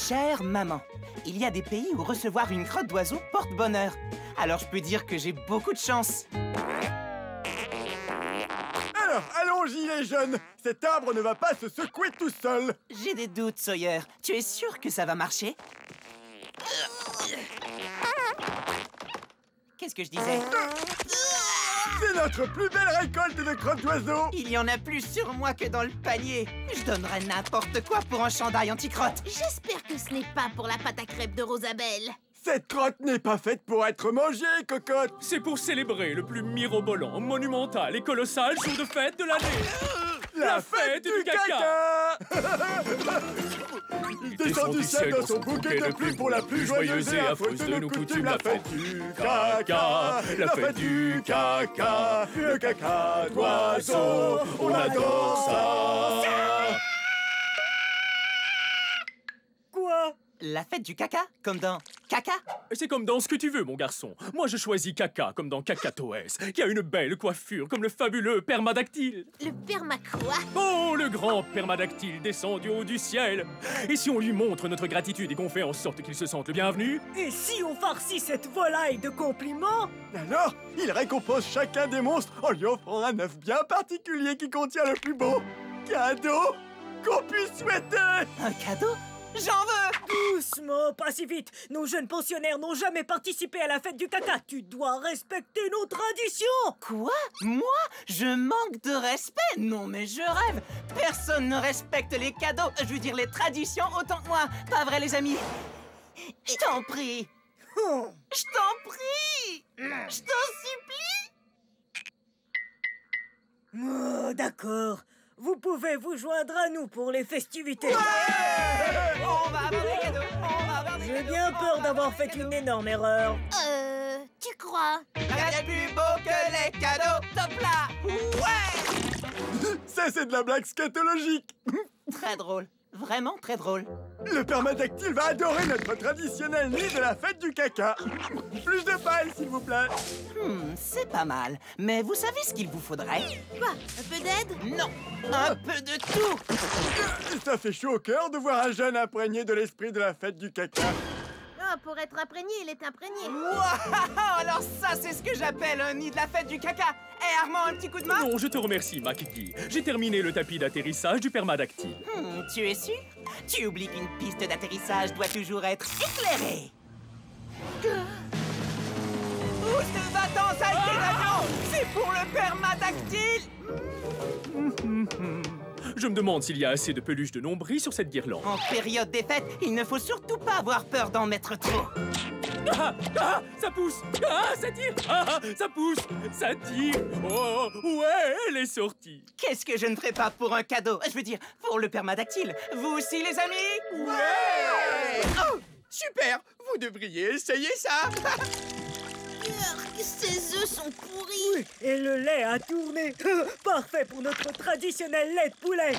Chère maman, il y a des pays où recevoir une crotte d'oiseau porte bonheur. Alors je peux dire que j'ai beaucoup de chance. Alors, allons-y les jeunes. Cet arbre ne va pas se secouer tout seul. J'ai des doutes, Sawyer. Tu es sûr que ça va marcher? Qu'est-ce que je disais? C'est notre plus belle récolte de crottes d'oiseaux. Il y en a plus sur moi que dans le panier. Je donnerais n'importe quoi pour un chandail anti-crotte. J'espère que ce n'est pas pour la pâte à crêpes de Rosabelle. Cette crotte n'est pas faite pour être mangée, cocotte. C'est pour célébrer le plus mirobolant, monumental et colossal jour de fête de l'année. La fête du caca. Il descend du ciel dans son bouquet de plumes pour la plus joyeuse et affreuse de nos coutumes, la fête du caca. La fête du caca. Le caca d'oiseau, on adore ça. Quoi? La fête du caca? Comme dans caca? C'est comme dans ce que tu veux, mon garçon. Moi, je choisis Caca, comme dans Cacatoès, qui a une belle coiffure, comme le fabuleux permadactyle. Le perma-quoi? Oh, le grand permadactyle descend du haut du ciel. Et si on lui montre notre gratitude et qu'on fait en sorte qu'il se sente le bienvenu? Et si on farcit cette volaille de compliments? Alors, il récompense chacun des monstres en lui offrant un œuf bien particulier qui contient le plus beau cadeau qu'on puisse souhaiter. Un cadeau? J'en veux! Doucement, pas si vite. Nos jeunes pensionnaires n'ont jamais participé à la fête du caca. Tu dois respecter nos traditions. Quoi? Moi? Je manque de respect? Non, mais je rêve! Personne ne respecte les cadeaux, je veux dire les traditions autant que moi. Pas vrai, les amis? Je t'en prie! Oh. Je t'en prie! Je t'en supplie! Oh, d'accord. Vous pouvez vous joindre à nous pour les festivités. On va avoir des cadeaux! On va avoir des J'ai cadeaux! bien peur d'avoir fait une énorme erreur. Tu crois? Rien de plus beau que les cadeaux! Top là! Ouais! Ça, c'est de la blague scatologique. Très drôle. Vraiment très drôle. Le permadactyle va adorer notre traditionnel nid de la fête du caca. Plus de balles, s'il vous plaît. C'est pas mal. Mais vous savez ce qu'il vous faudrait? Quoi? Un peu d'aide? Non! Un peu de tout! Ça fait chaud au cœur de voir un jeune imprégné de l'esprit de la fête du caca. Ah, pour être imprégné, il est imprégné. Wow! Alors ça, c'est ce que j'appelle un nid de la fête du caca. Eh, Armand, un petit coup de main? Non, je te remercie, ma Kiki. J'ai terminé le tapis d'atterrissage du permadactyle. Tu es sûr? Tu oublies qu'une piste d'atterrissage doit toujours être éclairée. Où se va-t-on, saleté d'avion? C'est pour le permadactyle! Je me demande s'il y a assez de peluche de nombril sur cette guirlande. En période des fêtes, il ne faut surtout pas avoir peur d'en mettre trop. Ça pousse. Ça tire. Ça pousse. Ça tire. Oh, ouais, elle est sortie. Qu'est-ce que je ne ferais pas pour un cadeau? Je veux dire, pour le permadactyle. Vous aussi, les amis? Ouais! Oh, super! Vous devriez essayer ça! Ces œufs sont pourris. Oui, et le lait a tourné. Parfait pour notre traditionnel lait de poulet.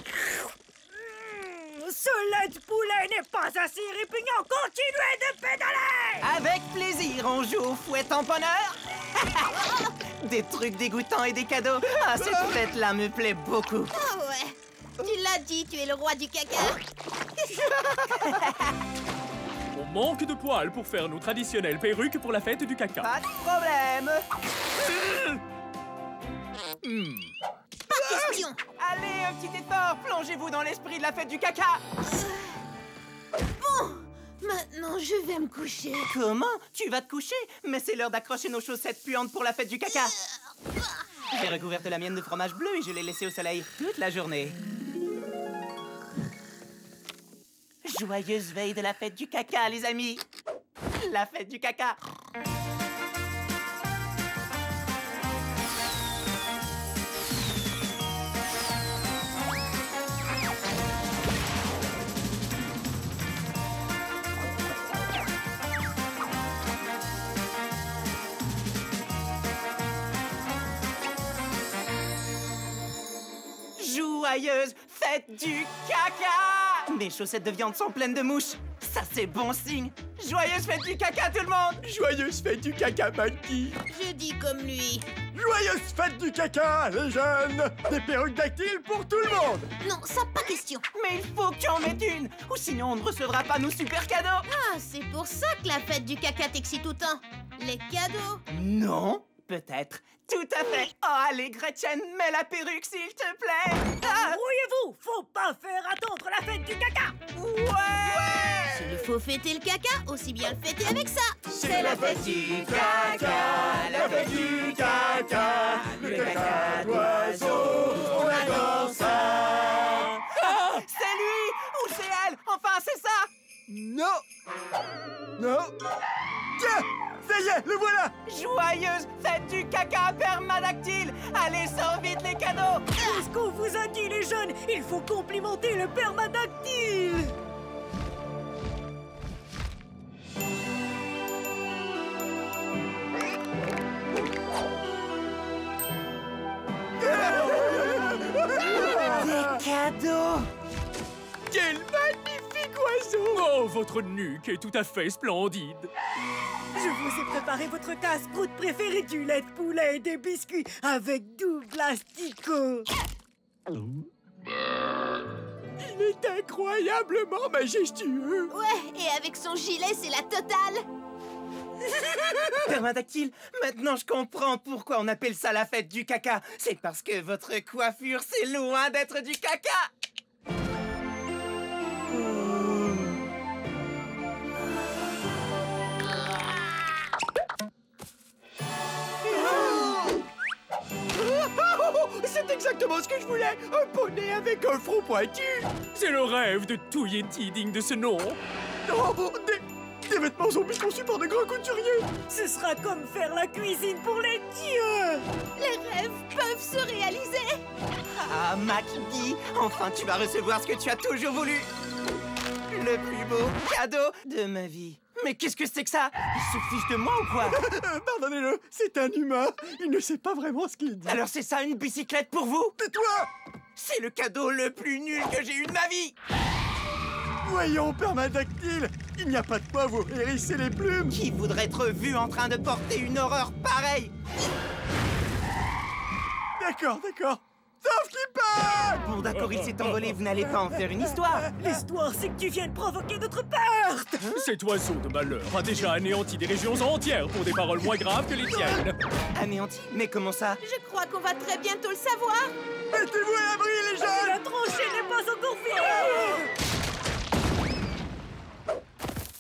Ce lait de poulet n'est pas assez répugnant. Continuez de pédaler! Avec plaisir, on joue au fouet tamponneur. Des trucs dégoûtants et des cadeaux. Ah, cette fête-là me plaît beaucoup. Ah ouais. Tu l'as dit, tu es le roi du caca. On manque de poils pour faire nos traditionnelles perruques pour la fête du caca. Pas de problème. Pas question. Allez, un petit effort. Plongez-vous dans l'esprit de la fête du caca. Bon, maintenant je vais me coucher. Comment? Tu vas te coucher? Mais c'est l'heure d'accrocher nos chaussettes puantes pour la fête du caca. J'ai recouvert la mienne de fromage bleu et je l'ai laissée au soleil toute la journée. Joyeuse veille de la fête du caca, les amis! La fête du caca! Joyeuse fête du caca! Mes chaussettes de viande sont pleines de mouches. Ça, c'est bon signe. Joyeuse fête du caca, tout le monde! Joyeuse fête du caca, Maggie. Je dis comme lui. Joyeuse fête du caca, les jeunes! Des perruques dactyles pour tout le monde! Non, ça pas question. Mais il faut que tu en mettes une, ou sinon on ne recevra pas nos super cadeaux! Ah, c'est pour ça que la fête du caca t'excite autant. Les cadeaux. Non, peut-être. Tout à fait. Oh, allez, Gretchen, mets la perruque, s'il te plaît. Ah, Brouillez-vous! Faut pas faire attendre la fête du caca! ouais! S'il faut fêter le caca, aussi bien le fêter avec ça. C'est la fête du caca, la fête du caca, le caca d'oiseau, on adore ça! C'est lui ou c'est elle? Enfin, c'est ça! Non! Non! Tiens! Ça y est, le voilà! Joyeuse fête du caca permadactyle! Allez, sors vite les cadeaux! Qu'est-ce qu'on vous a dit, les jeunes? Il faut complimenter le permadactyle! Des cadeaux! Quel magnifique oiseau! Oh, votre nuque est tout à fait splendide. Je vous ai préparé votre casse-croûte préférée, du lait de poulet et des biscuits avec Douglas Tico. Il est incroyablement majestueux. Ouais, et avec son gilet, c'est la totale. Permadactyle, maintenant je comprends pourquoi on appelle ça la fête du caca. C'est parce que votre coiffure, c'est loin d'être du caca! C'est exactement ce que je voulais! Un poney avec un front pointu! C'est le rêve de tout Yeti digne de ce nom. Oh, des vêtements zombies conçus par de grands couturiers! Ce sera comme faire la cuisine pour les dieux! Les rêves peuvent se réaliser. Ah, Mackie, enfin tu vas recevoir ce que tu as toujours voulu! Le plus beau cadeau de ma vie. Mais qu'est-ce que c'est que ça? Il se fiche de moi ou quoi? Pardonnez-le, c'est un humain. Il ne sait pas vraiment ce qu'il dit. Alors c'est ça une bicyclette pour vous? Tais-toi! C'est le cadeau le plus nul que j'ai eu de ma vie! Voyons, permadactyle, il n'y a pas de quoi vous hérisser les plumes. Qui voudrait être vu en train de porter une horreur pareille? D'accord, d'accord. Sauf qu'il part! Bon d'accord, il s'est envolé, vous n'allez pas en faire une histoire. L'histoire, c'est que tu viens de provoquer notre perte! Cet oiseau de malheur a déjà anéanti des régions entières pour des paroles moins graves que les tiennes. Anéanti? Mais comment ça? Je crois qu'on va très bientôt le savoir. Mettez-vous à l'abri, les jeunes! La tranchée n'est pas encore finie!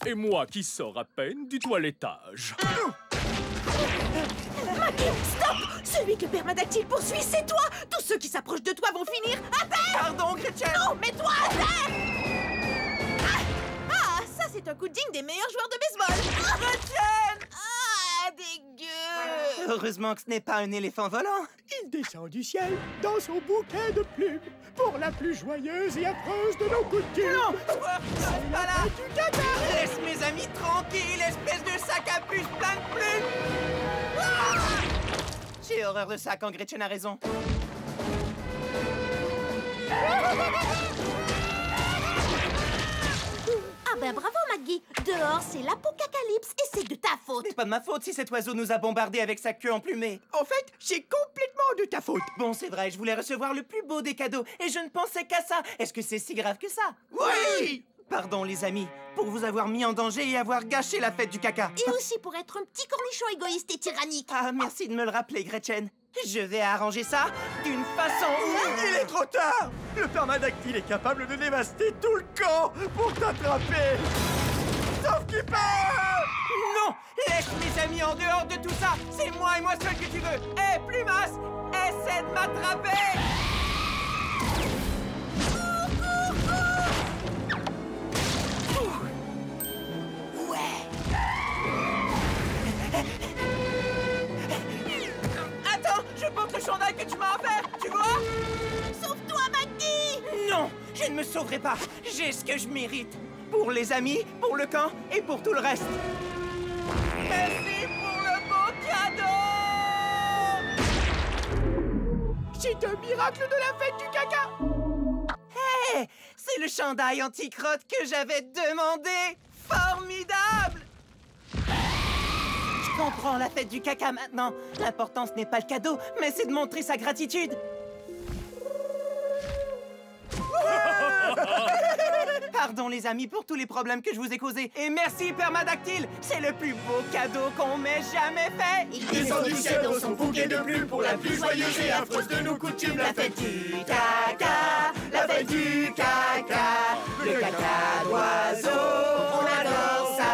Et moi qui sors à peine du toilettage. Stop! Celui que Permadactyle poursuit, c'est toi! Tous ceux qui s'approchent de toi vont finir à terre! Pardon, Gretchen! Non, mets-toi à terre! Ah, ça c'est un coup digne des meilleurs joueurs de baseball! Gretchen! Ah, dégueu! Heureusement que ce n'est pas un éléphant volant. Il descend du ciel dans son bouquet de plumes pour la plus joyeuse et affreuse de nos coutumes. Non! Pas là! Du caca! Laisse mes amis tranquilles, espèce de sac à puce plein de plumes! Ah! J'ai horreur de ça quand Gretchen a raison. Ah ben bravo Maggie! Dehors c'est l'apocalypse et c'est de ta faute! C'est pas de ma faute si cet oiseau nous a bombardés avec sa queue emplumée. En fait, c'est complètement de ta faute. Bon, c'est vrai, je voulais recevoir le plus beau des cadeaux et je ne pensais qu'à ça. Est-ce que c'est si grave que ça? Oui! Pardon, les amis, pour vous avoir mis en danger et avoir gâché la fête du caca. Et aussi pour être un petit cornichon égoïste et tyrannique! Ah, merci de me le rappeler, Gretchen. Je vais arranger ça d'une façon où... Il est trop tard! Le permadactyle est capable de dévaster tout le camp pour t'attraper! Sauf qu'il part! Non! Laisse mes amis en dehors de tout ça! C'est moi et moi seul que tu veux! Hé, Plumas! Essaie de m'attraper! Attends! Je porte le chandail que tu m'as offert! Tu vois? Sauve-toi Maggie! Non! Je ne me sauverai pas! J'ai ce que je mérite! Pour les amis, pour le camp et pour tout le reste! Merci pour le beau cadeau! C'est un miracle de la fête du caca! Hé! C'est le chandail anti-crotte que j'avais demandé! Formidable! Je comprends la fête du caca maintenant. L'important, ce n'est pas le cadeau, mais c'est de montrer sa gratitude. Pardon les amis pour tous les problèmes que je vous ai causés. Et merci Permadactyle, c'est le plus beau cadeau qu'on m'ait jamais fait. Il descend du ciel dans son bouquet de plumes pour la plus joyeuse et affreuse de nos coutumes, la fête du caca, la fête du caca, le caca d'oiseau, on adore ça.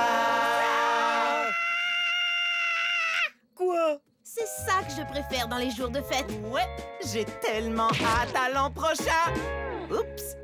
Quoi? C'est ça que je préfère dans les jours de fête. Ouais, j'ai tellement hâte à l'an prochain. Oups.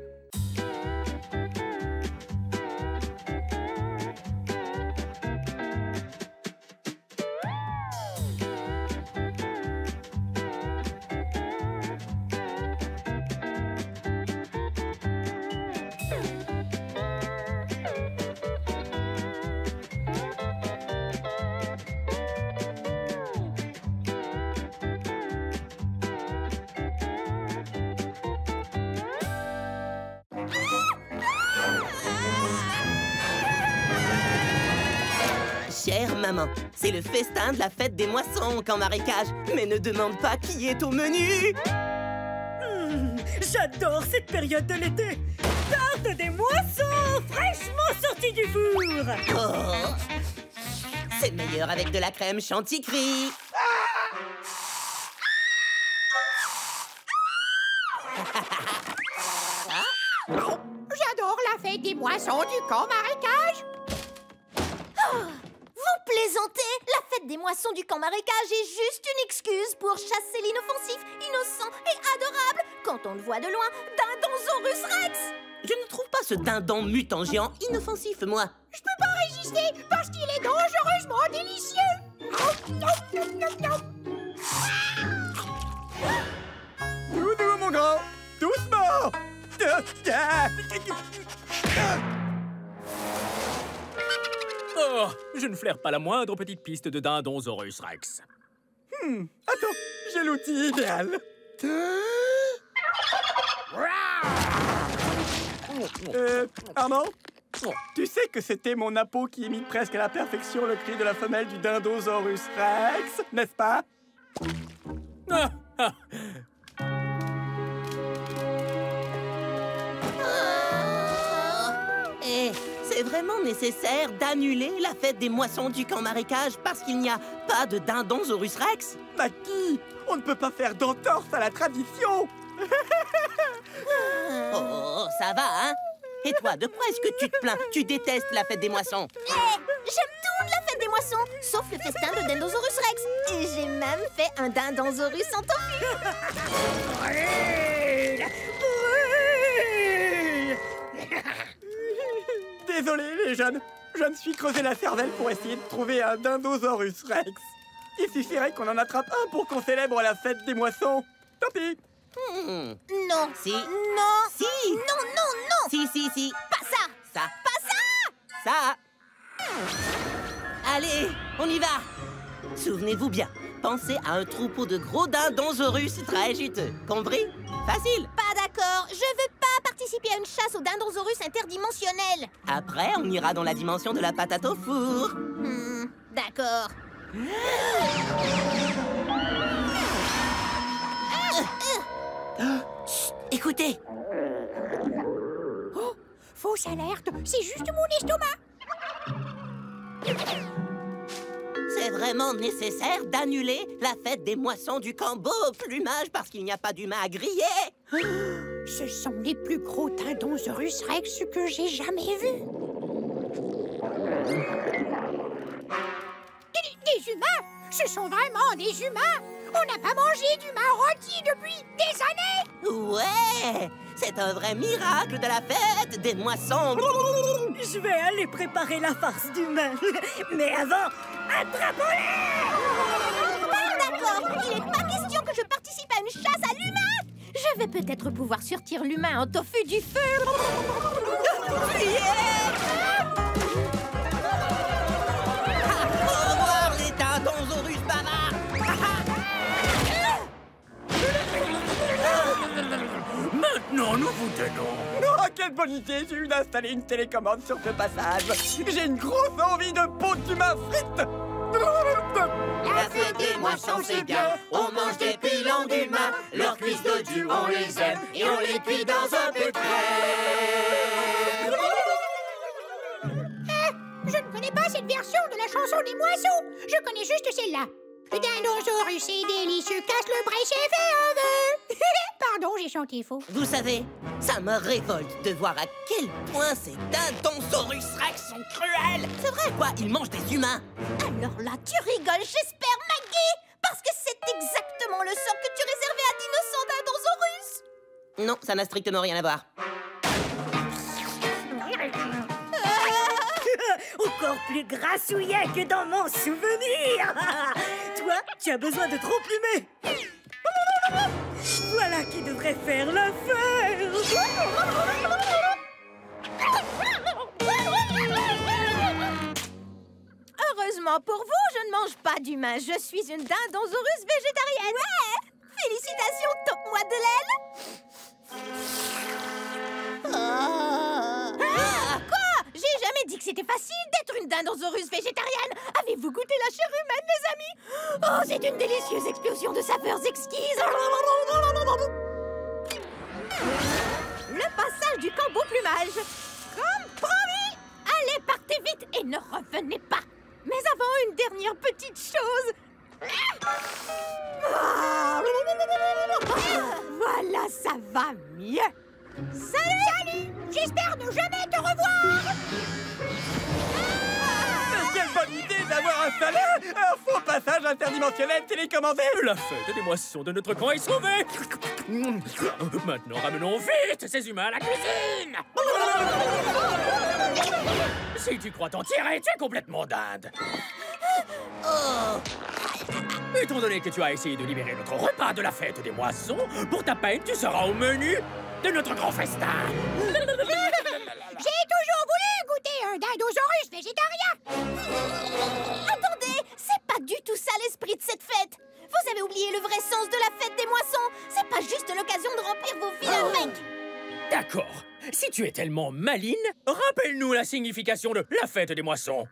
Chère maman, c'est le festin de la fête des moissons au camp marécage. Mais ne demande pas qui est au menu. J'adore cette période de l'été. Tarte des moissons fraîchement sorties du four. Oh, c'est meilleur avec de la crème chantilly. J'adore la fête des moissons du camp marécage. Vous plaisantez? La fête des moissons du camp marécage est juste une excuse pour chasser l'inoffensif, innocent et adorable, quand on le voit de loin, Dindonsaurus Rex. Je ne trouve pas ce dindon mutant géant inoffensif, moi. Je peux pas résister parce qu'il est dangereusement délicieux. Doudou, mon grand. Doucement. Oh, je ne flaire pas la moindre petite piste de Dindonsaurus Rex. Attends, j'ai l'outil idéal. Armand, tu sais que c'était mon appeau qui imite presque à la perfection le cri de la femelle du Dindonsaurus Rex, n'est-ce pas? Eh, c'est vraiment nécessaire d'annuler la fête des moissons du camp marécage parce qu'il n'y a pas de Dindonsaurus Rex? Maki, on ne peut pas faire d'entorse à la tradition. Oh, ça va, hein? Et toi, de quoi est-ce que tu te plains? Tu détestes la fête des moissons. J'aime toute la fête des moissons, sauf le festin de Dindonsaurus Rex. Et j'ai même fait un Dindonsaurus en tofu. Désolé les jeunes, je me suis creusé la cervelle pour essayer de trouver un Dindonsaurus Rex. Il suffirait qu'on en attrape un pour qu'on célèbre la fête des moissons. Tant pis. Non. Si. Non. Si. Non, non, non. Si. Pas ça. Ça. Pas ça. Ça. Allez, on y va. Souvenez-vous bien, pensez à un troupeau de gros Dindonsaurus très juteux. Compris? Facile. Pas d'accord. Je veux pas participer à une chasse aux Dindonsaurus interdimensionnels. Après, on ira dans la dimension de la patate au four. D'accord. Chut, écoutez. Oh, fausse alerte. C'est juste mon estomac. C'est vraiment nécessaire d'annuler la fête des moissons du camp Beau Plumage parce qu'il n'y a pas d'humain à griller. Ce sont les plus gros Dindonsaurus Rex que j'ai jamais vus. Des humains? Ce sont vraiment des humains? On n'a pas mangé d'humains rôtis depuis des années? Ouais, c'est un vrai miracle de la fête des moissons. Je vais aller préparer la farce d'humain. Mais avant, attrapons-les! D'accord, il n'est pas question que je participe à une chasse à l'humain. Je vais peut-être pouvoir sortir l'humain en tofu du feu. Au revoir les Dindonsaurus bavards. Maintenant, nous vous tenons. Ah, quelle bonne idée j'ai eu d'installer une télécommande sur ce passage. J'ai une grosse envie de peau d'humain frites. La fête des moissons, c'est bien. On mange des pilons d'humains. Leurs cuisses dodues, on les aime. Et on les cuit dans un peu de crème. Je ne connais pas cette version de la chanson des moissons. Je connais juste celle-là. Le dindonsaurus, c'est délicieux. Casse le bras, j'ai fait un vœu. Pardon, j'ai chanté faux. Vous savez, ça me révolte de voir à quel point ces Dindonsaurus Rex sont cruels. C'est vrai, quoi, ils mangent des humains. Alors là, tu rigoles, j'espère, Maggie. Parce que c'est exactement le sort que tu réservais à d'innocents Dindonsaurus. Non, ça n'a strictement rien à voir. Encore plus grassouillet que dans mon souvenir. Toi, tu as besoin de trop plumer. Voilà qui devrait faire l'affaire. Heureusement pour vous, je ne mange pas d'humains. Je suis une Dindonsaurus végétarienne. Ouais. Félicitations, top-moi de l'aile. Quoi? J'ai jamais dit que c'était facile d'être une Dindonsaurus végétarienne. Avez-vous goûté la chair humaine, les amis? Oh, c'est une délicieuse explosion de saveurs exquises. Le passage du camp plumage. Comme promis. Allez, partez vite et ne revenez pas. Mais avant, une dernière petite chose. Voilà, ça va mieux. Salut! Salut! J'espère ne jamais te revoir! Mais quelle bonne idée d'avoir installé un faux passage interdimensionnel télécommandé. La fête des moissons de notre camp est sauvée. Maintenant, ramenons vite ces humains à la cuisine. Si tu crois t'en tirer, tu es complètement dinde. Étant donné que tu as essayé de libérer notre repas de la fête des moissons, pour ta peine, tu seras au menu de notre grand festin. J'ai toujours voulu goûter un Dindonsaurus végétarien! Attendez, c'est pas du tout ça l'esprit de cette fête. Vous avez oublié le vrai sens de la fête des moissons. C'est pas juste l'occasion de remplir vos vilains mecs. D'accord. Si tu es tellement maline, rappelle-nous la signification de la fête des moissons.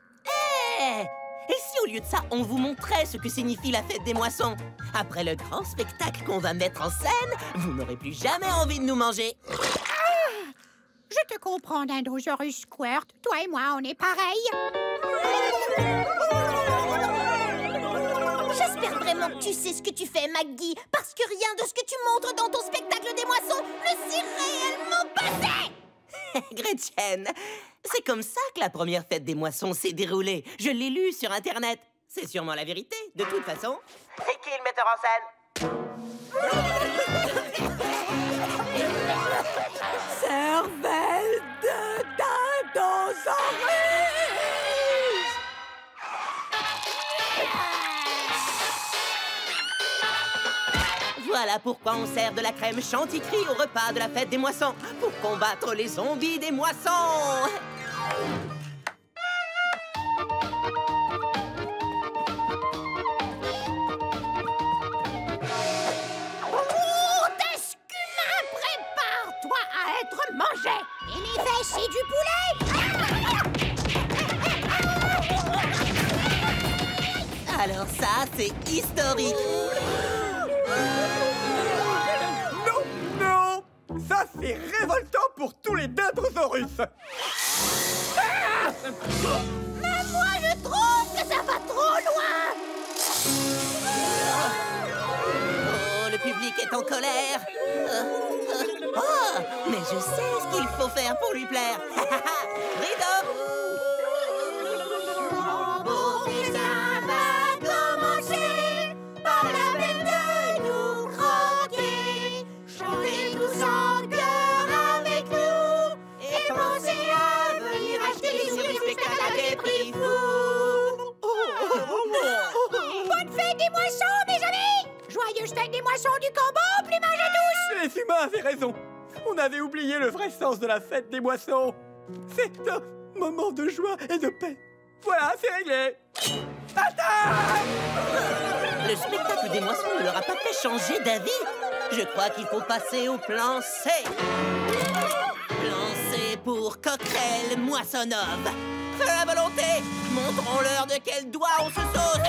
Et si au lieu de ça, on vous montrait ce que signifie la fête des moissons? Après le grand spectacle qu'on va mettre en scène, vous n'aurez plus jamais envie de nous manger. Je te comprends, Dindonsaurus Squirt. Toi et moi, on est pareils. J'espère vraiment que tu sais ce que tu fais, Maggie, parce que rien de ce que tu montres dans ton spectacle des moissons ne s'est réellement passé. Gretchen, c'est comme ça que la première fête des moissons s'est déroulée. Je l'ai lu sur Internet. C'est sûrement la vérité, de toute façon. C'est qui le metteur en scène? Cervelle de Dindonsaurus! Voilà pourquoi on sert de la crème chanticry au repas de la fête des moissons, pour combattre les zombies des moissons. D'escumin, prépare-toi à être mangé. Et mes fesses, c'est du poulet. Alors ça, c'est historique. Non, non. Ça, c'est révoltant pour tous les Dindonsaurus. Mais moi, je trouve que ça va trop loin. Oh, le public est en colère. Oh, mais je sais ce qu'il faut faire pour lui plaire. Rideau. Bonne fête des moissons, mes amis! Joyeuse fête des moissons du combat, plumage à tous! Les humains avaient raison. On avait oublié le vrai sens de la fête des moissons. C'est un moment de joie et de paix. Voilà, c'est réglé. Attaque! Le spectacle des moissons ne leur a pas fait changer d'avis. Je crois qu'il faut passer au plan C. Plan pour Coquerel Moissonnov. Feu à volonté! Montrons-leur de quel doigt on se sauce!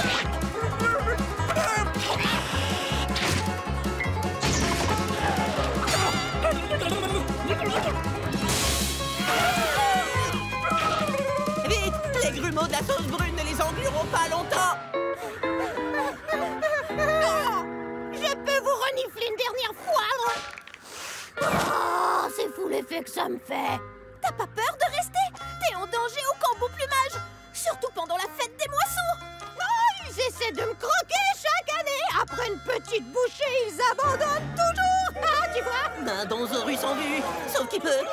Vite! Les grumeaux de la sauce brune ne les englueront pas longtemps! Je peux vous renifler une dernière fois? Oh, c'est fou l'effet que ça me fait. T'as pas peur de rester? T'es en danger au camp beau plumage, surtout pendant la fête des moissons. Oh, ils essaient de me croquer chaque année. Après une petite bouchée, ils abandonnent toujours. Ah, tu vois? Dindonsaurus en vue, sauf qu'il peut.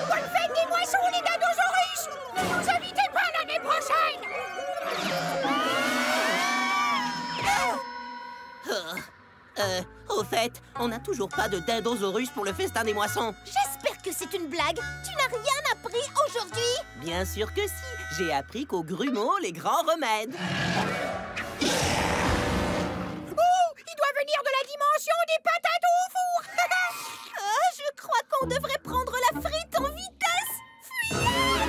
Bonne fête des moissons, les Dindonsaurus! Ne nous invitez pas l'année prochaine! Au fait, on n'a toujours pas de Dindonsaurus pour le festin des moissons. J'espère que c'est une blague. Tu n'as rien appris aujourd'hui? Bien sûr que si. J'ai appris qu'aux grumeaux, les grands remèdes. Oh! Il doit venir de la dimension des patates au four! Je crois qu'on devrait prendre la frite en vitesse. Fuyez!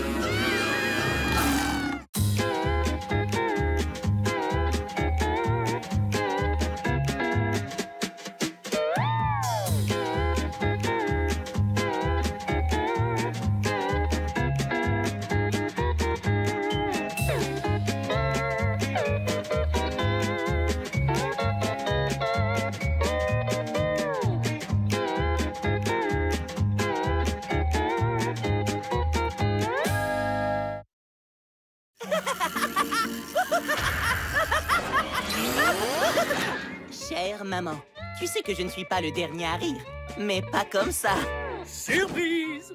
Chère maman, tu sais que je ne suis pas le dernier à rire, mais pas comme ça. Surprise!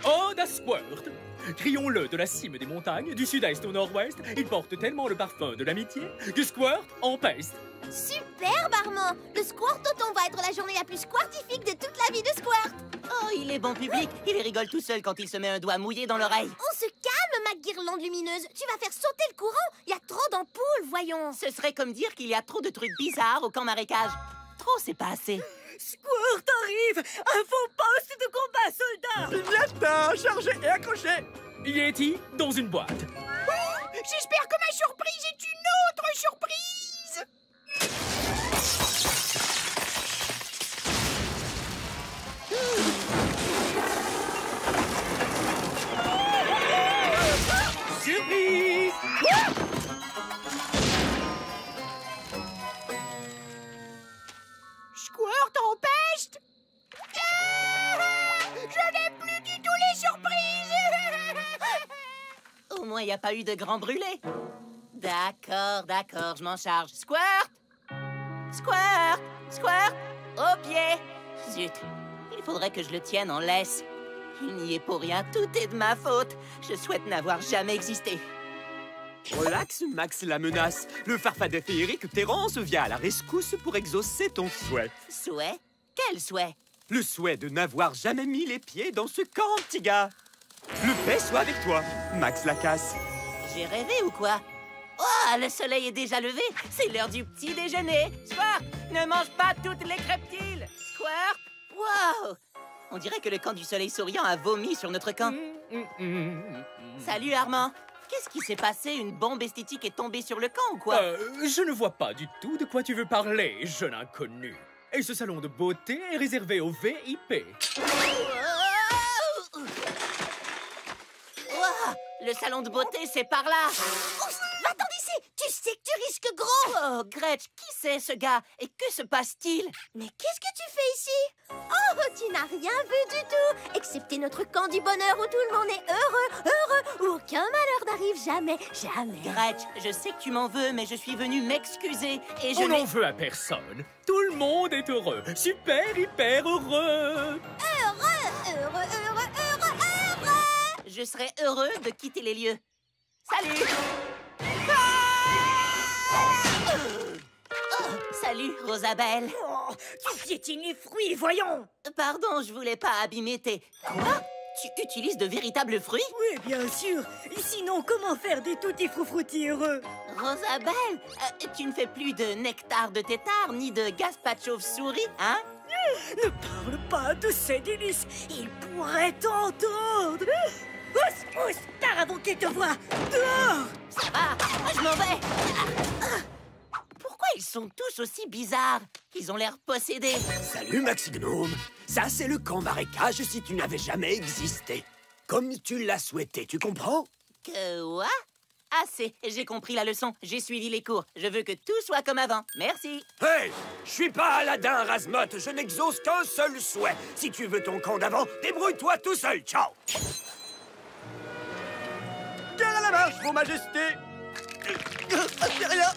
Ode à Squirt! Crions-le de la cime des montagnes, du sud-est au nord-ouest, il porte tellement le parfum de l'amitié que Squirt empeste. Superbe, Armand. Le Squirtathon va être la journée la plus squirtifique de toute la vie de Squirt. Oh, il est bon public. Il rigole tout seul quand il se met un doigt mouillé dans l'oreille. On se calme, ma guirlande lumineuse. Tu vas faire sauter le courant. Il y a trop d'ampoules, voyons. Ce serait comme dire qu'il y a trop de trucs bizarres au camp marécage. Trop, c'est pas assez. Squirt arrive! Un faux poste de combat, soldat! Pignata, chargé et accroché. Yeti dans une boîte. J'espère que ma surprise est une autre surprise! Surprise! Squirt empeste! Je n'ai plus du tout les surprises! Au moins, il n'y a pas eu de grand brûlé. D'accord, je m'en charge. Squirt! Squirt! Squirt! Au pied! Zut, il faudrait que je le tienne en laisse. Il n'y est pour rien, tout est de ma faute. Je souhaite n'avoir jamais existé. Relax, Max la menace. Le farfadet féerique Terrence vient à la rescousse pour exaucer ton souhait. Souhait? Quel souhait? Le souhait de n'avoir jamais mis les pieds dans ce camp, petit gars. Le paix soit avec toi, Max Lacasse. J'ai rêvé ou quoi? Oh, le soleil est déjà levé. C'est l'heure du petit déjeuner. Squirt, ne mange pas toutes les crêpes-tiles. Squirt, wow! On dirait que le camp du soleil souriant a vomi sur notre camp. Salut, Armand. Qu'est-ce qui s'est passé? Une bombe esthétique est tombée sur le camp ou quoi? Je ne vois pas du tout de quoi tu veux parler, jeune inconnu. Et ce salon de beauté est réservé au VIP. Wow, le salon de beauté, c'est par là. Va-t'en d'ici. Tu sais que tu risques gros. Oh, Gretch, qui c'est ce gars? Et que se passe-t-il? Mais qu'est-ce que tu fais ici? Oh, tu n'as rien vu du tout, excepté notre camp du bonheur où tout le monde est heureux, où aucun malheur n'arrive jamais. Gretch, je sais que tu m'en veux, mais je suis venue m'excuser et je On n'en n'ai... veut à personne. Tout le monde est heureux. Super, hyper heureux. Je serais heureux de quitter les lieux. Salut! Salut, Rosabelle. Oh, tu piétines les fruits, voyons! Pardon, je voulais pas abîmer tes... Quoi? Tu utilises de véritables fruits? Oui, bien sûr. Sinon, comment faire des tutti-frutti heureux? Rosabelle, tu ne fais plus de nectar de tétard, ni de gazpacho chauve-souris, hein? Ne parle pas de ces délices. Il pourrait t'entendre. Pousse, pousse, par avant qu'il te voie. Dehors. Ça va, je m'en vais. Pourquoi ils sont tous aussi bizarres? Ils ont l'air possédés. Salut, Maxi Gnome. Ça, c'est le camp marécage si tu n'avais jamais existé. Comme tu l'as souhaité, tu comprends? Quoi? Assez, j'ai compris la leçon. J'ai suivi les cours. Je veux que tout soit comme avant. Merci. Hey! Je suis pas Aladdin, Razmotte. Je n'exauce qu'un seul souhait. Si tu veux ton camp d'avant, débrouille-toi tout seul. Ciao! Gare à la marche, Vos Majestés! C'est rien.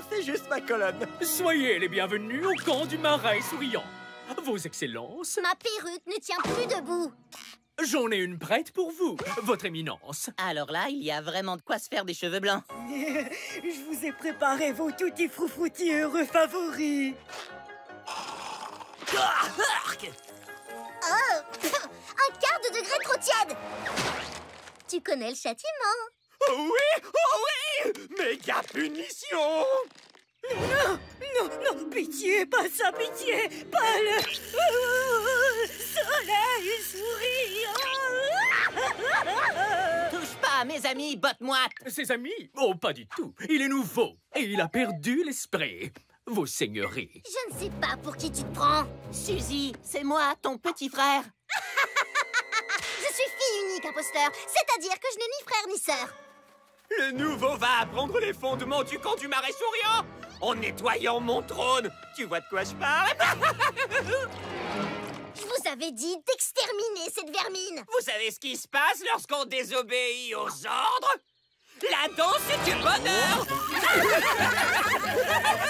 C'est juste ma colonne. Soyez les bienvenus au camp du Marais souriant. Vos excellences, Ma perruque ne tient plus debout. j'en ai une prête pour vous, votre éminence. Alors là, il y a vraiment de quoi se faire des cheveux blancs. Je vous ai préparé vos tutti froufroutis heureux favoris. Oh, un quart de degré trop tiède. Tu connais le châtiment. Oh oui! Oh oui! Méga punition! Non, non, non, pitié, pas ça, pitié, pas le soleil souriant. Touche pas à mes amis, botte moite. Ses amis? Oh, pas du tout. Il est nouveau et il a perdu l'esprit. Vos seigneuries. Je ne sais pas pour qui tu te prends. Suzy, c'est moi, ton petit frère. Je suis fille unique, imposteur. C'est-à-dire que je n'ai ni frère ni sœur. Le nouveau va apprendre les fondements du camp du Marais souriant en nettoyant mon trône. Tu vois de quoi je parle? Je vous avais dit d'exterminer cette vermine. Vous savez ce qui se passe lorsqu'on désobéit aux ordres? La danse du bonheur!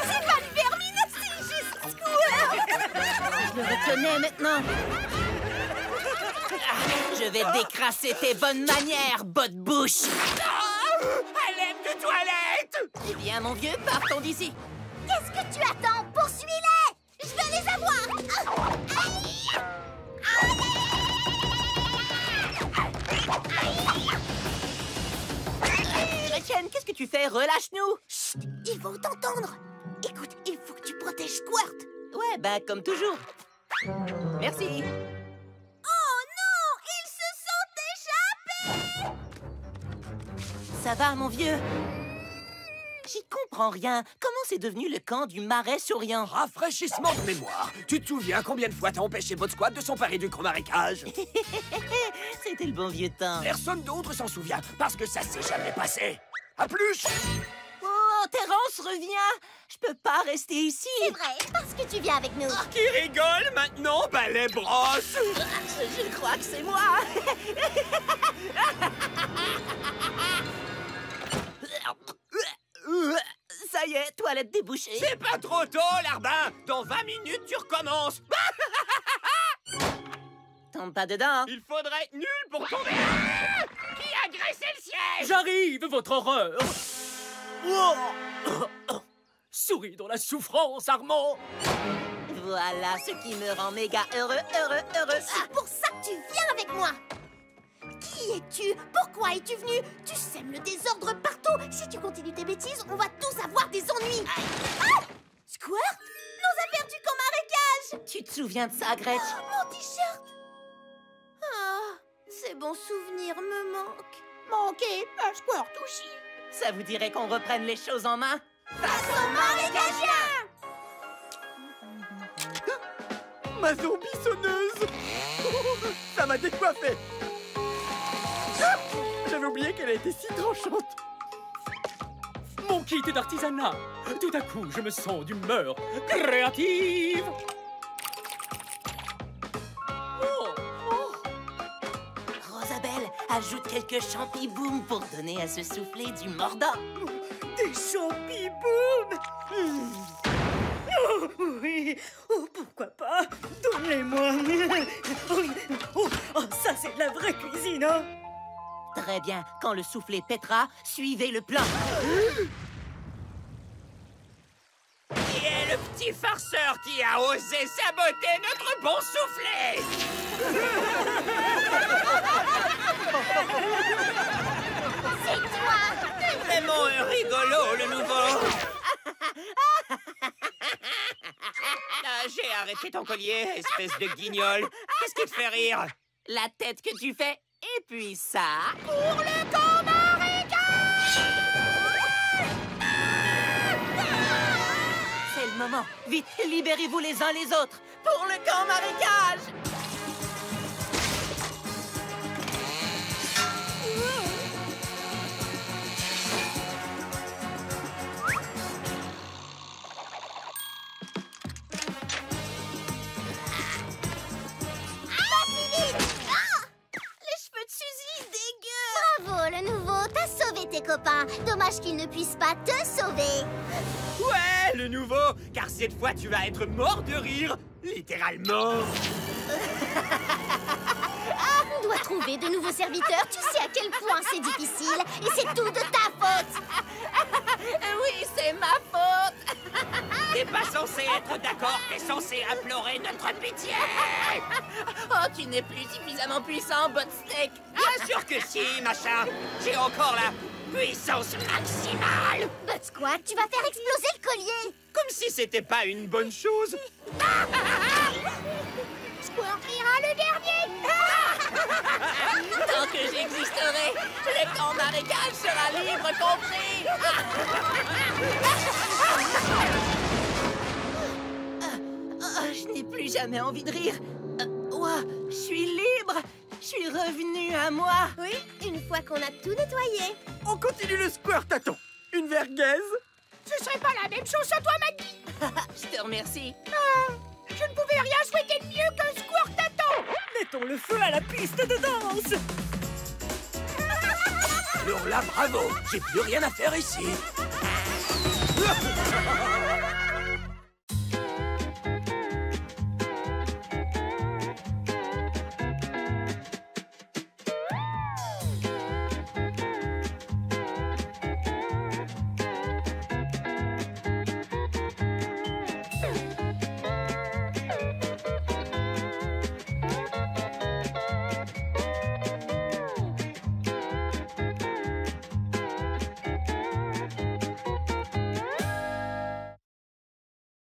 C'est pas une vermine, c'est juste Squirt. Je le reconnais maintenant. Je vais décrasser tes bonnes manières, botte-bouche. À l'aide de toilette! Eh bien, mon vieux, partons d'ici. Qu'est-ce que tu attends? Poursuis-les. Je veux les avoir. Gretchen, qu'est-ce que tu fais? Relâche-nous. Chut, ils vont t'entendre. Écoute, il faut que tu protèges Squirt. Ouais, bah, comme toujours. Merci. Oh non, ils se sont échappés. Ça va, mon vieux? J'y comprends rien. Comment c'est devenu le camp du Marais souriant? Rafraîchissement de mémoire. Tu te souviens combien de fois t'as empêché votre squad de s'emparer du camp marécage? C'était le bon vieux temps. Personne d'autre s'en souvient parce que ça s'est jamais passé. À plus! Oh, Terence, reviens. Je peux pas rester ici. C'est vrai, parce que tu viens avec nous. Qui rigole maintenant, balai brosse? Je crois que c'est moi. Ça y est, toilette débouchée. C'est pas trop tôt, Larbin. Dans 20 minutes, tu recommences. Tombe pas dedans. Il faudrait être nul pour tomber. Ah! Qui a graissé le siège? J'arrive, votre horreur. Souris dans la souffrance, Armand. Voilà ce qui me rend méga heureux. C'est pour ça que tu viens avec moi. Qui es-tu? Pourquoi es-tu venu? Tu sèmes le désordre partout. Si tu continues tes bêtises, on va tous avoir des ennuis. Ah! Squirt nous a perdu comme marécage. Tu te souviens de ça, Gretch? Mon t-shirt. Ah, ces bons souvenirs me manquent. Manqué à Squirt aussi. Ça vous dirait qu'on reprenne les choses en main? Façon marécagien. Ma zombie sonneuse. Ça m'a décoiffé. J'avais oublié qu'elle a été si tranchante. Mon kit d'artisanat. Tout à coup, je me sens d'humeur créative. Rosabelle, ajoute quelques champiboum pour donner à ce soufflet du mordant. Des champiboum. Oh, oui. Oh, pourquoi pas? Donne-les-moi. Oh, ça, c'est de la vraie cuisine, hein? Très bien. Quand le soufflet pètera, suivez le plan. Qui est le petit farceur qui a osé saboter notre bon soufflet? C'est toi. Vraiment un rigolo, le nouveau. J'ai arrêté ton collier, espèce de guignol. Qu'est-ce qui te fait rire? La tête que tu fais, et puis ça... Pour le camp marécage! C'est le moment. Vite, libérez-vous les uns les autres. Pour le camp marécage! Bravo, le nouveau, t'as sauvé tes copains. Dommage qu'ils ne puissent pas te sauver. Ouais, le nouveau, car cette fois tu vas être mort de rire, littéralement. On doit trouver de nouveaux serviteurs. Tu sais à quel point c'est difficile. Et c'est tout de ta faute. Oui, c'est ma faute. T'es pas censé être d'accord, t'es censé implorer notre pitié. Oh, tu n'es plus suffisamment puissant, Botsteak. Bien sûr que si, machin. J'ai encore la puissance maximale. But Squawk, tu vas faire exploser le collier. Comme si c'était pas une bonne chose. Squawk ira le dernier. Tant que j'existerai, le camp marécage sera libre, compris. Je n'ai plus jamais envie de rire. Ouah, je suis libre. Je suis revenu à moi. Oui, une fois qu'on a tout nettoyé. On continue le squirtaton. Une verguaise. Ce serait pas la même chose sans toi, Maggie. Je te remercie. Je ne pouvais rien souhaiter de mieux qu'un squirtaton. Mettons le feu à la piste de danse. Alors là, bravo. J'ai plus rien à faire ici.